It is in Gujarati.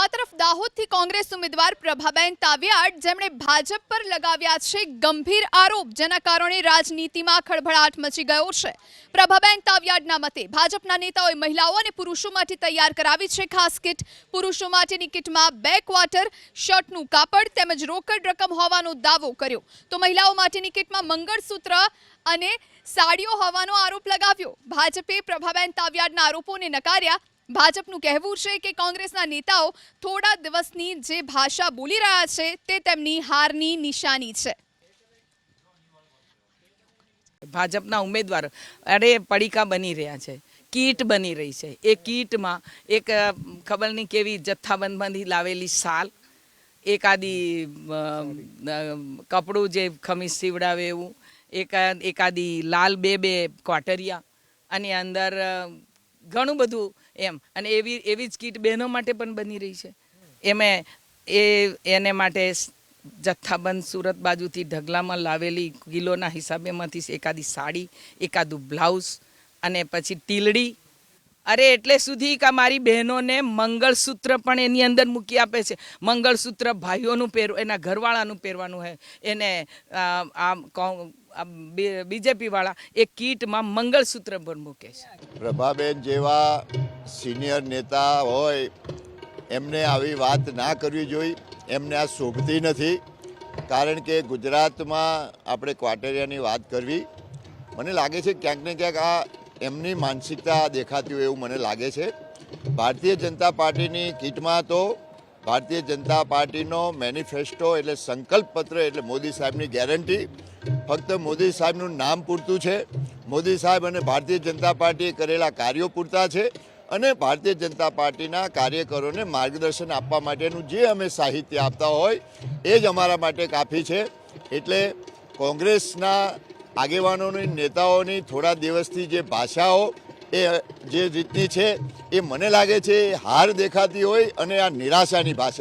તો આ તરફ દાહોદથી કોંગ્રેસ ઉમેદવાર પ્રભાબેન તાવિયાડ જેમણે ભાજપ પર લગાવ્યા છે ગંભીર આરોપ, જેના કારણે રાજનીતિમાં ખળભળાટ મચી ગયો છે। પ્રભાબેન તાવિયાડના મતે ભાજપના નેતાઓએ મહિલાઓ અને પુરુષો માટે તૈયાર કરાવી છે ખાસ કિટ। પુરુષો માટેની કિટમાં 2 ક્વાર્ટર, શર્ટનું કાપડ તેમજ રોકડ રકમ હોવાનો દાવો કર્યો, તો મહિલાઓ માટેની કિટમાં મંગળસૂત્ર અને સાડીઓ હોવાનો આરોપ લગાવ્યો। ભાજપે પ્રભાબેન તાવિયાડના આરોપોને નકાર્યા। ભાજપનું કહેવું છે કે કોંગ્રેસના નેતાઓ થોડા દિવસની જે ભાષા બોલી રહ્યા છે તે તેમની હારની નિશાની છે। ભાજપના ઉમેદવાર અરે પડીકા બની રહ્યા છે, કીટ બની રહી છે। એ કીટમાં એક ખબર નહીં કેવી જથ્થાબંધમાંથી લાવેલી શાલ, એકાદી કપડું જે ખમીસ સીવડાવે એવું, એકાદી લાલ બે ક્વાટરિયા અને અંદર ઘણું બધું એમ, અને એવી જ કીટ બહેનો માટે પણ બની રહી છે। એને માટે જથ્થાબંધ સુરત બાજુથી ઢગલામાં લાવેલી કિલોના હિસાબેમાંથી એકાદી સાડી, એકાદું બ્લાઉઝ અને પછી ટીલડી, અરે એટલે સુધી કે મારી બહેનોને મંગળસૂત્ર પણ એની અંદર મૂકી આપે છે। મંગળસૂત્ર ભાઈઓનું એના ઘરવાળાનું પહેરવાનું હોય, એને બીજેપી વાળા એક કીટમાં મંગળસૂત્ર પણ મૂકે છે। પ્રભાબેન જેવા સિનિયર નેતા હોય એમને આવી વાત ના કરવી જોઈએ, એમને આ શોભતી નથી। કારણ કે ગુજરાતમાં આપણે ક્વાર્ટરિયાની વાત કરવી, મને લાગે છે ક્યાંક ને ક્યાંક આ એમની માનસિકતા દેખાતી હોય એવું મને લાગે છે। ભારતીય જનતા પાર્ટીની કીટમાં તો ભારતીય જનતા પાર્ટીનો મેનિફેસ્ટો એટલે સંકલ્પ પત્ર એટલે મોદી સાહેબની ગેરંટી, ફક્ત મોદી સાહેબનું નામ પૂરતું છે। મોદી સાહેબ અને ભારતીય જનતા પાર્ટીએ કરેલા કાર્યો પૂરતા છે, અને ભારતીય જનતા પાર્ટીના કાર્યકરોને માર્ગદર્શન આપવા માટેનું જે અમે સાહિત્ય આપતા હોય એ જ અમારા માટે કાફી છે। એટલે કોંગ્રેસના આગેવાનોની, નેતાઓની થોડા દિવસથી જે ભાષાઓ એ જે રીતની છે એ મને લાગે છે હાર દેખાતી હોય અને આ નિરાશાની ભાષા